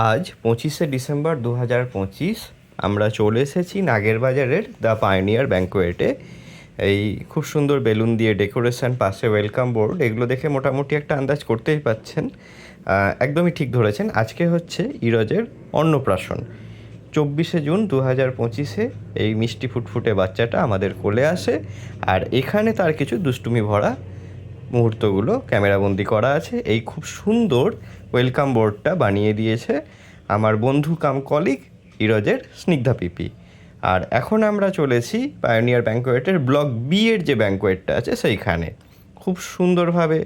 আজ 25শে ডিসেম্বর 2025 আমরা চলে এসেছি নাগেরবাজারের দ্য পায়োনিয়ার ব্যাঙ্কোয়েটে। এই খুব সুন্দর বেলুন দিয়ে ডেকোরেশন, পাশে ওয়েলকাম বোর্ড, এগুলো দেখে মোটামুটি একটা আন্দাজ করতেই পাচ্ছেন। একদমই ঠিক ধরেছেন, আজকে হচ্ছে ইরজের অন্নপ্রাশন। 24শে জুন 2025 এই মিষ্টি ফুটফুটে বাচ্চাটা আমাদের কোলে আসে, আর এখানে তার কিছু দুষ্টুমি ভরা মুহূর্তগুলো ক্যামেরাবন্দি করা আছে। এই খুব সুন্দর ওয়েলকাম বোর্ডটা বানিয়ে দিয়েছে আমার বন্ধু কাম কলিগ ইরজের স্নিগ্ধা পিপি। আর এখন আমরা চলেছি পায়োনিয়ার ব্যাঙ্কোয়েটের ব্লক বি এর যে ব্যাঙ্কোয়েটটা আছে সেইখানে। খুব সুন্দরভাবে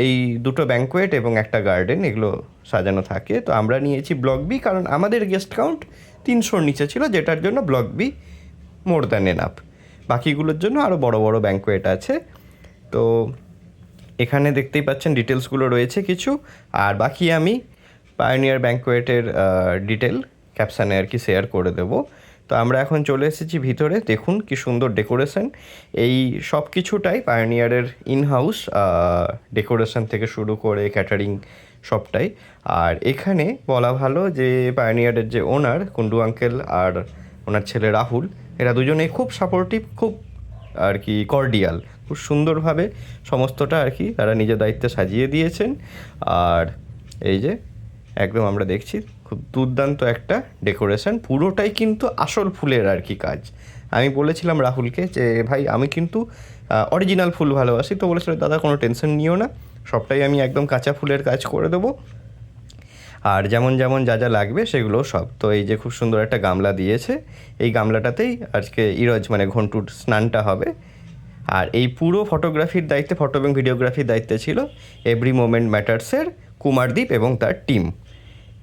এই দুটো ব্যাঙ্কোয়েট এবং একটা গার্ডেন এগুলো সাজানো থাকে। তো আমরা নিয়েছি ব্লক বি, কারণ আমাদের গেস্ট কাউন্ট 300-র নিচে ছিল, যেটার জন্য block B more than enough. বাকিগুলোর জন্য আরও বড় বড় ব্যাঙ্কোয়েট আছে। তো এখানে দেখতেই পাচ্ছেন ডিটেলসগুলো রয়েছে কিছু, আর বাকি আমি পায়োনিয়ার ব্যাঙ্কোয়েটের ডিটেল ক্যাপশানে আর কি শেয়ার করে দেবো। তো আমরা এখন চলে এসেছি ভিতরে। দেখুন কি সুন্দর ডেকোরেশন। এই সব কিছুটাই পায়োনিয়ারের ইনহাউস ডেকোরেশন থেকে শুরু করে ক্যাটারিং সবটাই। আর এখানে বলা ভালো যে পায়োনিয়ারের যে ওনার কুন্ডু আঙ্কেল আর ওনার ছেলে রাহুল, এরা দুজনেই খুব সাপোর্টিভ, খুব আর কি কর্ডিয়াল। খুব সুন্দরভাবে সমস্তটা আর কি তারা নিজের দায়িত্বে সাজিয়ে দিয়েছেন। আর এই যে একদম আমরা দেখছি খুব দুর্দান্ত একটা ডেকোরেশন, পুরোটাই কিন্তু আসল ফুলের আর কি কাজ। আমি বলেছিলাম রাহুলকে যে ভাই আমি কিন্তু অরিজিনাল ফুল ভালোবাসি, তো বলেছিল দাদা কোনো টেনশন নিও না, সবটাই আমি একদম কাঁচা ফুলের কাজ করে দেবো, আর যেমন যেমন যা যা লাগবে সেগুলো সব। তো এই যে খুব সুন্দর একটা গামলা দিয়েছে, এই গামলাটাতেই আজকে ইরজ মানে ঘন্টুর স্নানটা হবে। আর এই পুরো ফটোগ্রাফির দায়িত্বে, ফটো এবং ভিডিওগ্রাফির দায়িত্বে ছিল এভরি মোমেন্ট ম্যাটার্সের কুমারদীপ এবং তার টিম।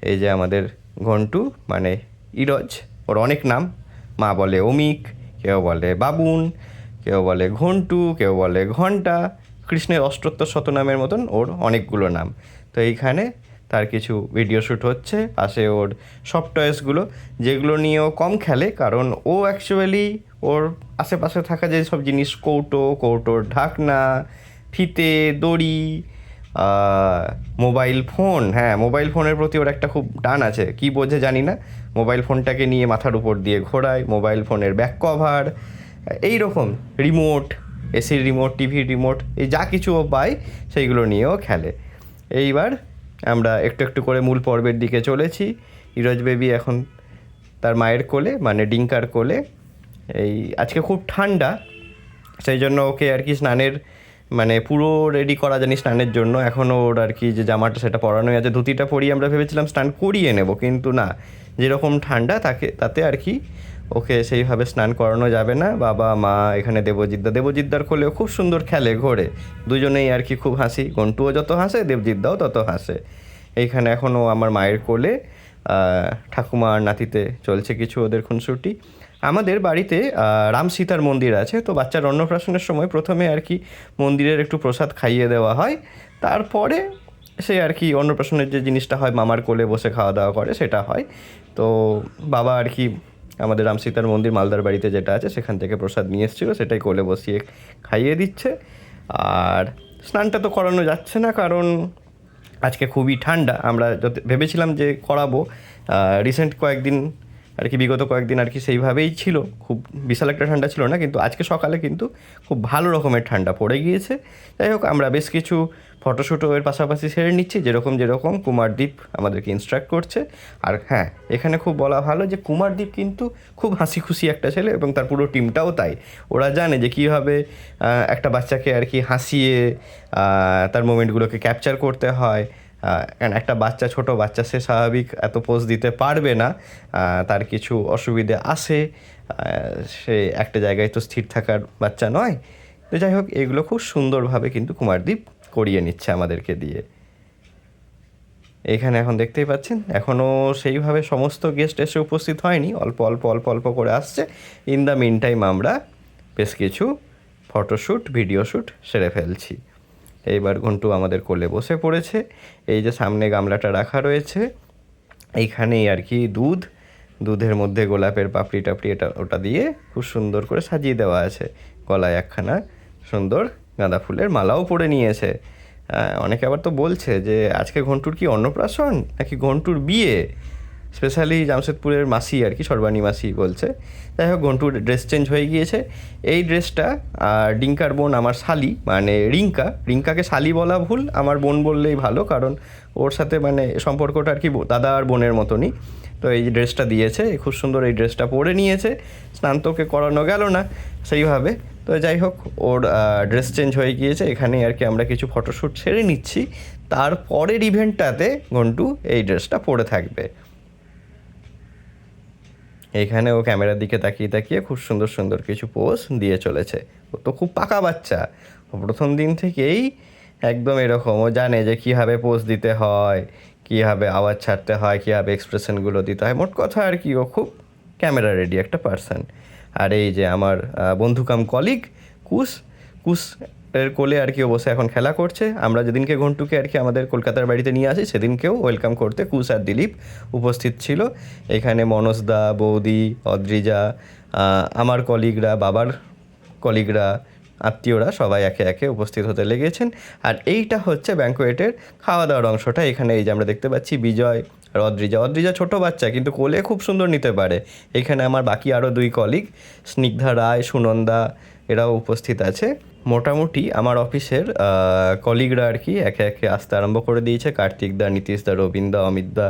এই যে আমাদের ঘন্টু মানে ইরজ, ওর অনেক নাম, মা বলে অমিক, কেউ বলে বাবুন, কেউ বলে ঘন্টু, কেউ বলে ঘন্টা, কৃষ্ণের অষ্টোত্তর শতনামের মতন ওর অনেকগুলো নাম। তো এইখানে তার কিছু ভিডিও শ্যুট হচ্ছে, পাশে ওর সব টয়েসগুলো যেগুলো নিয়ে ও কম খেলে, কারণ ও অ্যাকচুয়ালি ওর আশেপাশে থাকা যে সব জিনিস, কৌটোর ঢাকনা, ফিতে, দড়ি, মোবাইল ফোন, হ্যাঁ মোবাইল ফোনের প্রতি ওর একটা খুব টান আছে, কি বোঝে জানি না, মোবাইল ফোনটাকে নিয়ে মাথার উপর দিয়ে ঘোরায়, মোবাইল ফোনের ব্যাক কভার, এই রকম রিমোট, এসির রিমোট, টিভির রিমোট, এই যা কিছু ও পায় সেইগুলো নিয়েও খেলে। এইবার আমরা একটু একটু করে মূল পর্বের দিকে চলেছি। ইরজ বেবি এখন তার মায়ের কোলে, মানে ডিঙ্কার কোলে। এই আজকে খুব ঠান্ডা, সেই জন্য ওকে আর কি স্নানের মানে পুরো রেডি করা জানি স্নানের জন্য। এখনও ওর আর কি যে জামাটা সেটা পরানোই আছে, ধুতিটা পরিয়ে আমরা ভেবেছিলাম স্নান করিয়ে নেব, কিন্তু না, যেরকম ঠান্ডা তাতে আর কি ওকে সেইভাবে স্নান করানো যাবে না। বাবা মা এখানে দেবজিদ্দার কোলেও খুব সুন্দর খেলে ঘোরে, দুজনেই আর কি খুব হাসি, গন্টুও যত হাসে দেবজিদ্দাও তত হাসে। এইখানে এখনও আমার মায়ের কোলে ঠাকুমা আর নাতিতে চলছে কিছু ওদের খুনসুটি। আমাদের বাড়িতে রাম সীতার মন্দির আছে, তো বাচ্চার অন্নপ্রাশনের সময় প্রথমে আর কি মন্দিরের একটু প্রসাদ খাইয়ে দেওয়া হয়, তারপরে সে আর কি অন্নপ্রাশনের যে জিনিসটা হয় মামার কোলে বসে খাওয়া দাওয়া করে সেটা হয়। তো বাবা আর কি আমাদের রাম সীতার মন্দির মালদার বাড়িতে যেটা আছে সেখান থেকে প্রসাদ নিয়ে এসেছিলো, সেটাই কোলে বসিয়ে খাইয়ে দিচ্ছে। আর স্নানটা তো করানো যাচ্ছে না, কারণ আজকে খুবই ঠান্ডা। আমরা ভেবেছিলাম যে করাবো, রিসেন্ট কয়েকদিন আর কি, বিগত কয়েকদিন আর কি সেইভাবেই ছিল, খুব বিশাল একটা ঠান্ডা ছিল না, কিন্তু আজকে সকালে কিন্তু খুব ভালো রকমের ঠান্ডা পড়ে গিয়েছে। যাই হোক, আমরা বেশ কিছু ফটোশ্যুটও এর পাশাপাশি সেরে নিচ্ছি, যেরকম কুমারদীপ আমাদেরকে ইনস্ট্রাক্ট করছে। আর হ্যাঁ, এখানে খুব বলা ভালো যে কুমারদীপ কিন্তু খুব হাসি খুশি একটা ছেলে, এবং তার পুরো টিমটাও তাই। ওরা জানে যে কীভাবে একটা বাচ্চাকে আর কি হাসিয়ে তার মোমেন্টগুলোকে ক্যাপচার করতে হয়। কারণ একটা বাচ্চা, ছোট বাচ্চা, সে স্বাভাবিক এত পোজ দিতে পারবে না, তার কিছু অসুবিধে আসে, সে একটা জায়গায় তো স্থির থাকার বাচ্চা নয়। তো যাই হোক, এগুলো খুব সুন্দরভাবে কিন্তু কুমারদীপ করিয়ে নিচ্ছে আমাদেরকে দিয়ে। এখানে এখন দেখতেই পাচ্ছেন এখনও সেইভাবে সমস্ত গেস্ট এসে উপস্থিত হয়নি, অল্প অল্প অল্প অল্প করে আসছে। ইন দ্য মিন টাইম আমরা বেশ কিছু ফটোশ্যুট, ভিডিও শ্যুট সেরে ফেলছি। এইবার ঘন্টু আমাদের কোলে বসে পড়েছে। এই যে সামনে গামলাটা রাখা রয়েছে, এইখানেই আর কি দুধের মধ্যে গোলাপের পাপড়ি টাপড়ি এটা ওটা দিয়ে খুব সুন্দর করে সাজিয়ে দেওয়া আছে। গলায় একখানা সুন্দর গাঁদা ফুলের মালাও পরে নিয়েছে। অনেকে আবার তো বলছে যে আজকে ঘন্টুর কি অন্নপ্রাশন নাকি ঘন্টুর বিয়ে, স্পেশালি জামশেদপুরের মাসি আর কি, সর্বাণী মাসি বলছে। যাই হোক, ঘন্টুর ড্রেস চেঞ্জ হয়ে গিয়েছে। এই ড্রেসটা ডিঙ্কার বোন আমার শালি মানে রিঙ্কাকে শালি বলা ভুল, আমার বোন বললেই ভালো, কারণ ওর সাথে মানে সম্পর্কটা আর কি দাদা আর বোনের মতনই। তো এই যে ড্রেসটা দিয়েছে, খুব সুন্দর এই ড্রেসটা পরে নিয়েছে, স্নান তোকে করানো গেল না সেইভাবে। তো যাই হোক, ওর ড্রেস চেঞ্জ হয়ে গিয়েছে, এখানে আর কি আমরা কিছু ফটোশ্যুট সেরে নিচ্ছি। তারপরের ইভেন্টটাতে ঘন্টু এই ড্রেসটা পরে থাকবে। এইখানে ও ক্যামেরার দিকে তাকিয়ে তাকিয়ে খুব সুন্দর সুন্দর কিছু পোজ দিয়ে চলেছে। ও তো খুব পাকা বাচ্চা, ও প্রথম দিন থেকেই একদম এরকম, ও জানে যে কীভাবে পোজ দিতে হয়, কীভাবে আওয়াজ ছাড়তে হয়, কীভাবে এক্সপ্রেশনগুলো দিতে হয়। মোট কথা আর কি, ও খুব ক্যামেরা রেডি একটা পার্সন। আর এই যে আমার বন্ধু কাম কলিগ কুশ, কুশ এর কোলে আর কি ও বসে এখন খেলা করছে। আমরা যেদিনকে ঘন্টুকে আর কি আমাদের কলকাতার বাড়িতে নিয়ে আসি, সেদিনকেও ওয়েলকাম করতে কুশ আর দিলীপ উপস্থিত ছিল। এখানে মনোজদা, বৌদি, অদ্রিজা, আমার কলিগরা, বাবার কলিগরা, আত্মীয়রা সবাই একে একে উপস্থিত হতে লেগেছেন। আর এইটা হচ্ছে ব্যাঙ্কোয়েটের খাওয়া দাওয়ার অংশটা। এখানে এই যে আমরা দেখতে পাচ্ছি বিজয় আর অদ্রিজা ছোটো বাচ্চা কিন্তু কোলে খুব সুন্দর নিতে পারে। এখানে আমার বাকি আরও 2 কলিগ স্নিগ্ধা রায়, সুনন্দা, এরাও উপস্থিত আছে। মোটামুটি আমার অফিসের কলিগরা আর কি একে একে আসতে আরম্ভ করে দিয়েছে। কার্তিকদা, নীতিশদা, রবীনদা, অমিতদা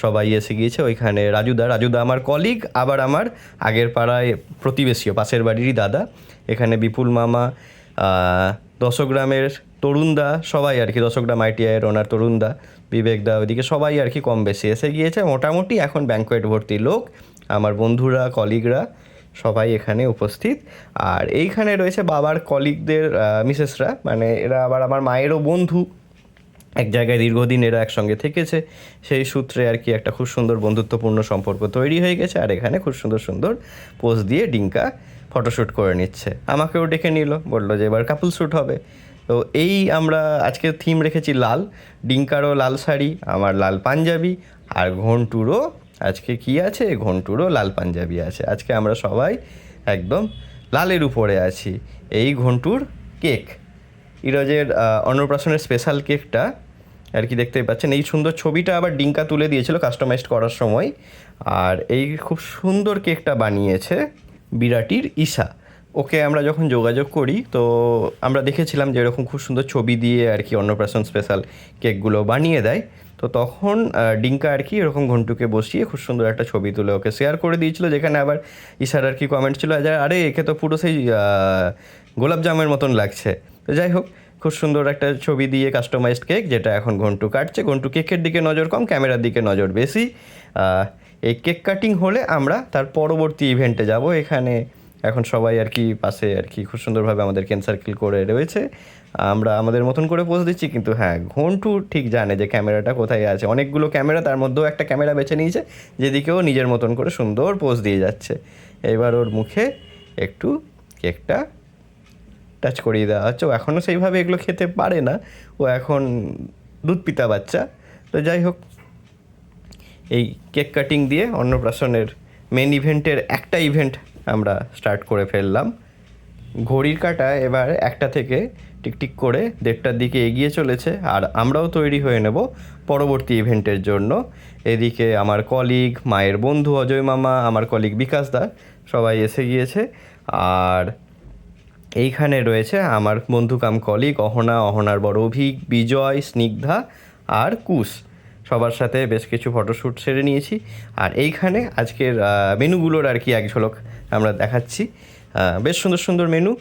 সবাই এসে গিয়েছে। ওইখানে রাজুদা আমার কলিগ, আবার আমার আগের পাড়ায় প্রতিবেশীও, পাশের বাড়িরই দাদা। এখানে বিপুল মামা, দশগ্রামের তরুণদা, সবাই আর কি, দশগ্রাম আইটিআইয়ের ওনার তরুণদা, বিবেকদা, ওইদিকে সবাই আর কি কম বেশি এসে গিয়েছে। মোটামুটি এখন ব্যাঙ্কোয়েট ভর্তি লোক, আমার বন্ধুরা, কলিগরা সবাই এখানে উপস্থিত। আর এইখানে রয়েছে বাবার কলিগদের মিসেসরা, মানে এরা আবার আমার মায়েরও বন্ধু, এক জায়গায় দীর্ঘদিন এরা একসঙ্গে থেকেছে, সেই সূত্রে আর কি একটা খুব সুন্দর বন্ধুত্বপূর্ণ সম্পর্ক তৈরি হয়ে গেছে। আর এখানে খুব সুন্দর সুন্দর পোজ দিয়ে ডিঙ্কা ফটোশ্যুট করে নিচ্ছে। আমাকেও ডেকে নিল, বললো যে এবার কাপল শ্যুট হবে। তো এই আমরা আজকে থিম রেখেছি লাল, ডিঙ্কারও লাল শাড়ি, আমার লাল পাঞ্জাবি, আর ঘন্টুরও আজকে কি আছে, ঘন্টুরও লাল পাঞ্জাবি আছে। আজকে আমরা সবাই একদম লালের উপরে আছি। এই ঘন্টুর কেক, ইরজের অন্নপ্রাশনের স্পেশাল কেকটা আর কি দেখতেই পাচ্ছেন। এই সুন্দর ছবিটা আবার ডিঙ্কা তুলে দিয়েছিল কাস্টমাইজড করার সময়। আর এই খুব সুন্দর কেকটা বানিয়েছে বিরাটির ঈশা। ওকে আমরা যখন যোগাযোগ করি তো আমরা দেখেছিলাম যে এরকম খুব সুন্দর ছবি দিয়ে আর কি অন্নপ্রাশন স্পেশাল কেকগুলো বানিয়ে দেয়। তো তখন ডিঙ্কা আর কি এরকম ঘন্টুকে বসিয়ে খুব সুন্দর একটা ছবি তুলে ওকে শেয়ার করে দিয়েছিল, যেখানে আবার ঈশার আর কি কমেন্ট ছিল যে আরে একে তো পুরো সেই গোলাপ জামের মতন লাগছে। তো যাই হোক, খুব সুন্দর একটা ছবি দিয়ে কাস্টমাইজড কেক, যেটা এখন ঘন্টু কাটছে। ঘন্টু কেকের দিকে নজর কম, ক্যামেরার দিকে নজর বেশি। এই কেক কাটিং হলে আমরা তার পরবর্তী ইভেন্টে যাব। এখানে এখন সবাই আর কি পাশে আর কি খুব সুন্দরভাবে আমাদের কেন সার্কেল করে রয়েছে, আমরা আমাদের মতন করে পোজ দিচ্ছি। কিন্তু হ্যাঁ, ঘন্টু ঠিক জানে যে ক্যামেরাটা কোথায় আছে। অনেকগুলো ক্যামেরা, তার মধ্যেও একটা ক্যামেরা বেছে নিয়েছে যেদিকেও নিজের মতন করে সুন্দর পোজ দিয়ে যাচ্ছে। এবার ওর মুখে একটু কেকটা টাচ করিয়ে দেওয়া হচ্ছে। ও এখনও সেইভাবে এগুলো খেতে পারে না, ও এখন দুধ পিতা বাচ্চা। তো যাই হোক, এই কেক কাটিং দিয়ে অন্নপ্রাশনের মেন ইভেন্টের একটা ইভেন্ট আমরা স্টার্ট করে ফেললাম। ঘড়ির কাঁটা এবার 1টা থেকে টিকটিক করে 1:30টার দিকে এগিয়ে চলেছে, আর আমরাও তৈরি হয়ে নেব পরবর্তী ইভেন্টের জন্য। এদিকে আমার কলিগ, মায়ের বন্ধু অজয় মামা, আমার কলিগ বিকাশ দা সবাই এসে গিয়েছে। আর এইখানে রয়েছে আমার বন্ধু কাম কলিগ অহনার বড় অভিক, বিজয়, স্নিগ্ধা আর কুশ, সবার সাথে বেশ কিছু ফটোশ্যুট সেরে নিয়েছি। আর এইখানে আজকের মেনুগুলোর আর কি এক ঝলক আমরা দেখাচ্ছি। বেশ সুন্দর সুন্দর মেনু।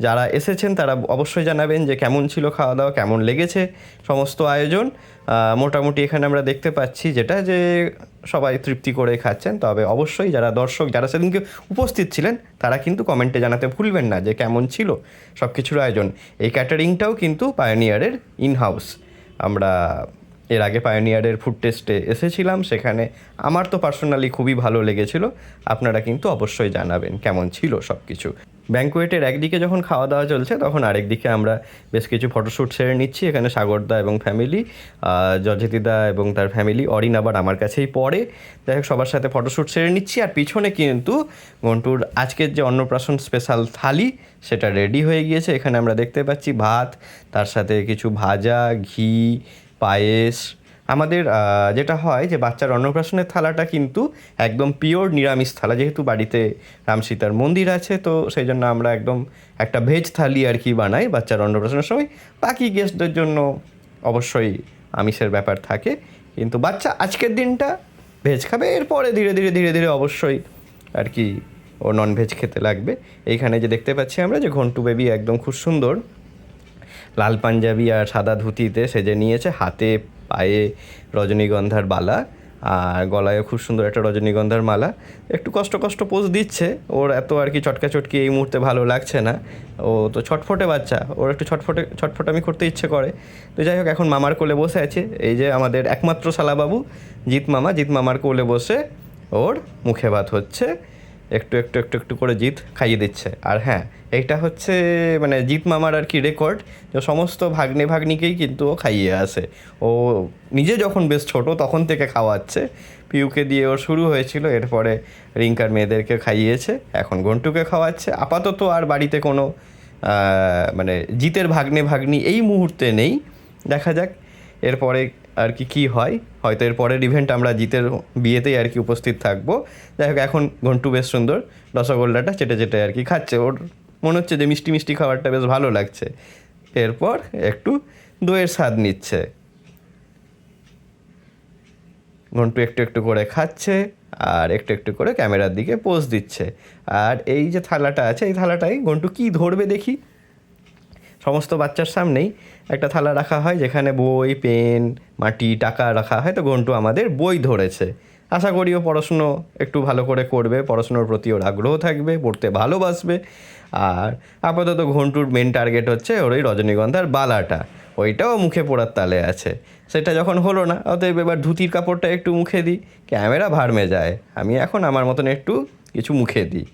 যারা এসেছেন তারা অবশ্যই জানাবেন যে কেমন ছিল খাওয়া দাওয়া, কেমন লেগেছে সমস্ত আয়োজন। মোটামুটি এখানে আমরা দেখতে পাচ্ছি যেটা যে সবাই তৃপ্তি করে খাচ্ছেন। তবে অবশ্যই যারা দর্শক, যারা সেদিনকে উপস্থিত ছিলেন, তারা কিন্তু কমেন্টে জানাতে ভুলবেন না যে কেমন ছিল সব কিছুর আয়োজন। এই ক্যাটারিংটাও কিন্তু পায়োনিয়ারের ইনহাউস। আমরা এর আগে পায়োনিয়ারের ফুড টেস্টে এসেছিলাম, সেখানে আমার তো পার্সোনালি খুবই ভালো লেগেছিল। আপনারা কিন্তু অবশ্যই জানাবেন কেমন ছিল সব কিছু। ব্যাঙ্কোয়েটের একদিকে যখন খাওয়া দাওয়া চলছে তখন আরেকদিকে আমরা বেশ কিছু ফটোশ্যুট সেরে নিচ্ছি। এখানে সাগরদা এবং ফ্যামিলি, জয়জ্যোতিদা এবং তার ফ্যামিলি, অরিন আবার আমার কাছেই পড়ে। যাই হোক, সবার সাথে ফটোশ্যুট সেরে নিচ্ছি। আর পিছনে কিন্তু ঘন্টুর আজকের যে অন্নপ্রাশন স্পেশাল থালি সেটা রেডি হয়ে গিয়েছে। এখানে আমরা দেখতে পাচ্ছি ভাত, তার সাথে কিছু ভাজা, ঘি, পায়েস। আমাদের যেটা হয় যে বাচ্চার অন্নপ্রাশনের থালাটা কিন্তু একদম পিওর নিরামিষ থালা, যেহেতু বাড়িতে রাম সীতার মন্দির আছে, তো সেই জন্য আমরা একদম একটা ভেজ থালি আর কি বানাই বাচ্চার অন্নপ্রাশনের সময়। বাকি গেস্টদের জন্য অবশ্যই আমিষের ব্যাপার থাকে, কিন্তু বাচ্চা আজকের দিনটা ভেজ খাবে। এরপরে ধীরে ধীরে ধীরে ধীরে অবশ্যই আর কি ও ননভেজ খেতে লাগবে। এইখানে যে দেখতে পাচ্ছি আমরা যে ঘন্টু বেবি একদম খুব সুন্দর লাল পাঞ্জাবি আর সাদা ধুতিতে সেজে নিয়েছে, হাতে পায়ে রজনীগন্ধার বালা, আর গলায়ও খুব সুন্দর একটা রজনীগন্ধার মালা। একটু কষ্ট কষ্ট পোজ দিচ্ছে, ওর এত আর কি চটকা চটকি এই মুহূর্তে ভালো লাগছে না। ও তো ছটফটে বাচ্চা, ওর একটু ছটফটামি করতে ইচ্ছে করে। তো যাই হোক, এখন মামার কোলে বসে আছে এই যে আমাদের একমাত্র শালাবাবু জিৎ মামার কোলে বসে ওর মুখে ভাত হচ্ছে। একটু একটু একটু একটু করে জিৎ খাইয়ে দিচ্ছে। আর হ্যাঁ, এইটা হচ্ছে মানে জিৎ মামার আর কি রেকর্ড, যে সমস্ত ভাগ্নিকেই কিন্তু ও খাইয়ে আসে। ও নিজে যখন বেশ ছোট তখন থেকে খাওয়াচ্ছে। পিউকে দিয়ে ওর শুরু হয়েছিল, এরপরে রিঙ্কার মেয়েদেরকে খাইয়েছে, এখন ঘন্টুকে খাওয়াচ্ছে। আপাতত আর বাড়িতে কোনো মানে জিতের ভাগ্নি এই মুহূর্তে নেই। দেখা যাক এরপরে আর কি হয়। হয়তো এর পরের ইভেন্ট আমরা জিতের বিয়েতেই আর কি উপস্থিত থাকবো। যাই হোক, এখন ঘন্টু বেশ সুন্দর রসগোল্লাটা চেটে চেটে আর কি খাচ্ছে। ওর মনে হচ্ছে যে মিষ্টি মিষ্টি খাবারটা বেশ ভালো লাগছে। এরপর একটু দইয়ের স্বাদ নিচ্ছে। ঘন্টু একটু একটু করে খাচ্ছে আর একটু একটু করে ক্যামেরার দিকে পোজ দিচ্ছে। আর এই যে থালাটা আছে, এই থালাটাই ঘন্টু কী ধরবে দেখি। সমস্ত বাচ্চার সামনেই একটা থালা রাখা হয় যেখানে বই, পেন, মাটি, টাকা রাখা হয়। তো ঘন্টু আমাদের বই ধরেছে। আশা করি ও পড়াশুনো একটু ভালো করে করবে, পড়াশুনোর প্রতি ওর আগ্রহ থাকবে, পড়তে ভালোবাসবে। আর আপাতত ঘন্টুর মেন টার্গেট হচ্ছে ওর ওই রজনীগন্ধার বালাটা, ওইটাও মুখে পড়ার তালে আছে। সেটা যখন হলো না, অতএব এবার ধুতির কাপড়টা একটু মুখে দিই, ক্যামেরা ভাড়মে যায়। আমি এখন আমার মতন একটু কিছু মুখে দিই।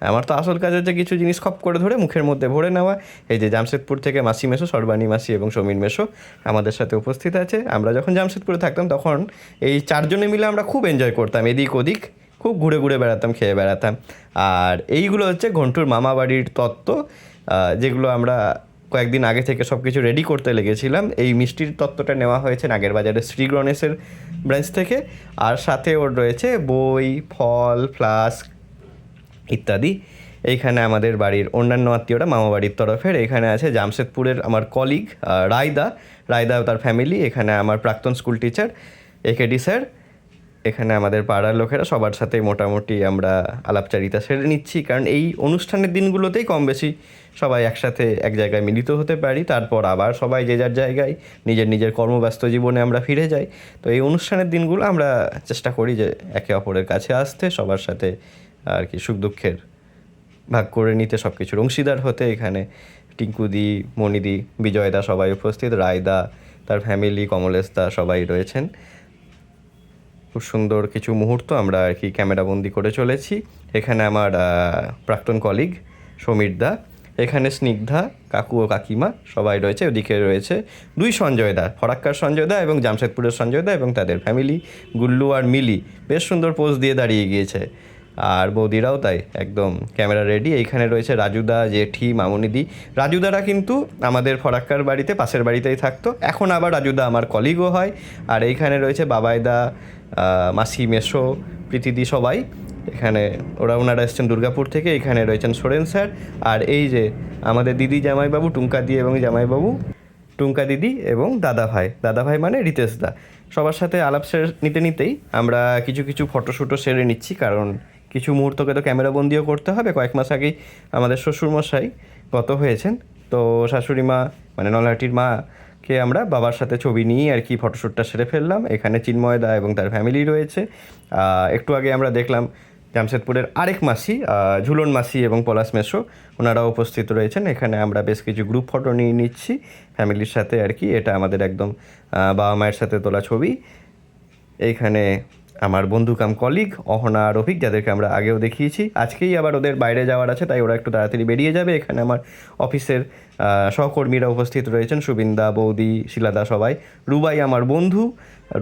আমার তো আসল কাজ হচ্ছে কিছু জিনিস খপ করে ধরে মুখের মধ্যে ভরে নেওয়া। এই যে জামশেদপুর থেকে মাসি মেশো, সর্বাণী মাসি এবং সমীর মেশো আমাদের সাথে উপস্থিত আছে। আমরা যখন জামশেদপুরে থাকতাম তখন এই চারজনে মিলে আমরা খুব এনজয় করতাম, এদিক ওদিক খুব ঘুরে ঘুরে বেড়াতাম, খেয়ে বেড়াতাম। আর এইগুলো হচ্ছে ঘন্টুর মামা বাড়ির তত্ত্ব, যেগুলো আমরা কয়েকদিন আগে থেকে সব কিছু রেডি করতে লেগেছিলাম। এই মিষ্টির তত্ত্বটা নেওয়া হয়েছে নাগের বাজারের শ্রী গণেশের ব্রাঞ্চ থেকে। আর সাথে ওর রয়েছে বই, ফল, ফ্লাস্ক ইত্যাদি। এইখানে আমাদের বাড়ির অন্যান্য আত্মীয়রা মামা বাড়ির তরফের। এখানে আছে জামশেদপুরের আমার কলিগ রায়দা তার ফ্যামিলি। এখানে আমার প্রাক্তন স্কুল টিচার একেডি স্যার। এখানে আমাদের পাড়ার লোকেরা, সবার সাথে মোটামুটি আমরা আলাপচারিতা সেরে নিচ্ছি, কারণ এই অনুষ্ঠানের দিনগুলোতেই কম বেশি সবাই একসাথে এক জায়গায় মিলিত হতে পারি। তারপর আবার সবাই যে যার জায়গায় নিজের নিজের কর্মব্যস্ত জীবনে আমরা ফিরে যাই। তো এই অনুষ্ঠানের দিনগুলো আমরা চেষ্টা করি যে একে অপরের কাছে আসতে, সবার সাথে আর কি সুখ দুঃখের ভাগ করে নিতে, সব কিছুর অংশীদার হতে। এখানে টিঙ্কুদি, মণিদি, বিজয়দা সবাই উপস্থিত, রায়দা তার ফ্যামিলি, কমলেশদা সবাই রয়েছেন। খুব সুন্দর কিছু মুহূর্ত আমরা আর কি ক্যামেরাবন্দি করে চলেছি। এখানে আমার প্রাক্তন কলিগ সমীরদা, এখানে স্নিগ্ধা, কাকু ও কাকিমা সবাই রয়েছে। ওদিকে রয়েছে দুই সঞ্জয়দা, ফরাক্কার সঞ্জয়দা এবং জামশেদপুরের সঞ্জয়দা এবং তাদের ফ্যামিলি, গুল্লু আর মিলি বেশ সুন্দর পোজ দিয়ে দাঁড়িয়ে গিয়েছে। আর বৌদিরাও তাই, একদম ক্যামেরা রেডি। এইখানে রয়েছে রাজুদা, জেঠি, মামুনিদি। রাজুদারা কিন্তু আমাদের ফরাক্কার বাড়িতে পাশের বাড়িতেই থাকতো, এখন আবার রাজুদা আমার কলিগও হয়। আর এইখানে রয়েছে বাবাইদা, মাসি, মেশো, প্রীতিদি সবাই। এখানে ওনারা এসেছেন দুর্গাপুর থেকে। এখানে রয়েছেন সোরেন স্যার। আর এই যে আমাদের দিদি জামাইবাবু, টুঙ্কা দি এবং জামাইবাবু, টুঙ্কা দিদি এবং দাদাভাই মানে রিতেশদা। সবার সাথে আলাপ নিতে নিতেই আমরা কিছু কিছু ফটোশ্যুটও সেরে নিচ্ছি, কারণ কিছু মুহূর্তকে তো ক্যামেরাবন্দিও করতে হবে। কয়েক মাস আগেই আমাদের শ্বশুরমশাই গত হয়েছেন, তো শাশুড়ি মা মানে নলহাটির মাকে আমরা বাবার সাথে ছবি নিয়ে আর কি ফটোশ্যুটটা সেরে ফেললাম। এখানে চিন্ময়দা এবং তার ফ্যামিলি রয়েছে। একটু আগে আমরা দেখলাম জামশেদপুরের আরেক মাসি, ঝুলন মাসি এবং পলাশ মেশো, ওনারাও উপস্থিত রয়েছেন। এখানে আমরা বেশ কিছু গ্রুপ ফটো নিয়ে নিচ্ছি ফ্যামিলির সাথে আর কি। এটা আমাদের একদম বাবা মায়ের সাথে তোলা ছবি। এইখানে আমার বন্ধু কাম কলিগ অহনা আর রফিক, যাদেরকে আমরা আগেও দেখিয়েছি। আজকেই আবার ওদের বাইরে যাওয়ার আছে, তাই ওরা একটু তাড়াতাড়ি বেরিয়ে যাবে। এখানে আমার অফিসের সহকর্মীরা উপস্থিত রয়েছেন, সুবিন্দা, বৌদি, শিলাদা, সবাই। রুবাই আমার বন্ধু,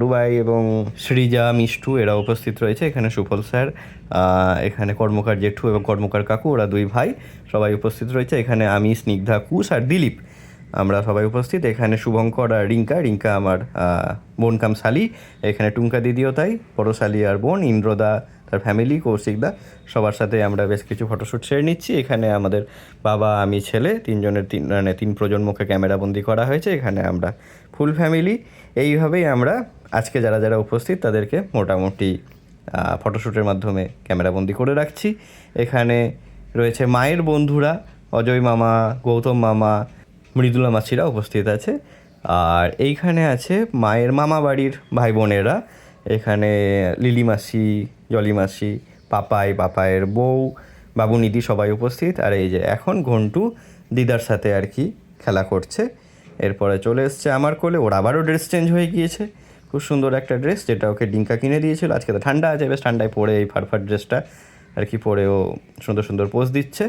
রুবাই এবং সৃজা, মিষ্টু এরা উপস্থিত রয়েছে। এখানে সুফল স্যার, এখানে কর্মকার জেঠু এবং কর্মকার কাকু, ওরা দুই ভাই, সবাই উপস্থিত রয়েছে। এখানে আমি, স্নিগ্ধা, কুশ আর দিলীপ, আমরা সবাই উপস্থিত। এখানে শুভঙ্কর আর রিঙ্কা, রিঙ্কা আমার বোন কাম শালি। এখানে টুঙ্কা দিদিও তাই, বড় শালি আর বোন, ইন্দ্রদা, তার ফ্যামিলি, কৌশিকদা, সবার সাথে আমরা বেশ কিছু ফটোশ্যুট সেরে নিচ্ছি। এখানে আমাদের বাবা, আমি, ছেলে, তিনজনের তিন প্রজন্মকে ক্যামেরাবন্দি করা হয়েছে। এখানে আমরা ফুল ফ্যামিলি। এইভাবেই আমরা আজকে যারা যারা উপস্থিত তাদেরকে মোটামুটি ফটোশ্যুটের মাধ্যমে ক্যামেরাবন্দি করে রাখছি। এখানে রয়েছে মায়ের বন্ধুরা, অজয় মামা, গৌতম মামা, মৃদুলা মাসিরা উপস্থিত আছে। আর এইখানে আছে মায়ের মামা বাড়ির ভাই বোনেরা। এখানে লিলি মাসি, জলি মাসি, পাপায়ের বউ, বাবুনিধি সবাই উপস্থিত। আর এই যে এখন ঘন্টু দিদার সাথে আর কি খেলা করছে। এরপরে চলে এসছে আমার কোলে, ওর আবারও ড্রেস চেঞ্জ হয়ে গিয়েছে। খুব সুন্দর একটা ড্রেস, যেটা ওকে ডিঙ্কা কিনে দিয়েছিল। আজকে তো ঠান্ডা আছে, বেশ ঠান্ডায় পরে এই ফারফার ড্রেসটা আর কি পরে ও সুন্দর সুন্দর পোজ দিচ্ছে।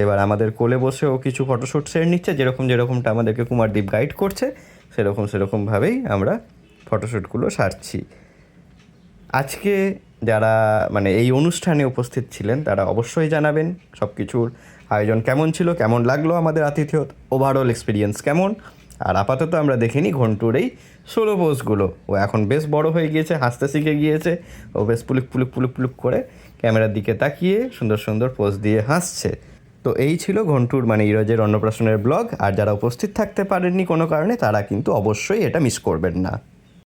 এবার আমাদের কোলে বসে ও কিছু ফটোশ্যুট সেরে নিচ্ছে, যেরকমটা আমাদেরকে কুমারদীপ গাইড করছে, সেরকমভাবেই আমরা ফটোশ্যুটগুলো সারছি। আজকে যারা মানে এই অনুষ্ঠানে উপস্থিত ছিলেন তারা অবশ্যই জানাবেন সব কিছুর আয়োজন কেমন ছিল, কেমন লাগলো আমাদের আতিথেয়তা, ওভারঅল এক্সপিরিয়েন্স কেমন। আর আপাতত আমরা দেখে নিই ঘন্টুর এই সোলো পোজগুলো। ও এখন বেশ বড় হয়ে গিয়েছে, হাসতে শিখে গিয়েছে। ও বেশ পুলুক করে ক্যামেরার দিকে তাকিয়ে সুন্দর সুন্দর পোজ দিয়ে হাসছে। তো এই ছিল ঘন্টুর মানে ইরজের অন্নপ্রাশনের ব্লগ। আর যারা উপস্থিত থাকতে পারেননি কোনো কারণে, তারা কিন্তু অবশ্যই এটা মিস করবেন না।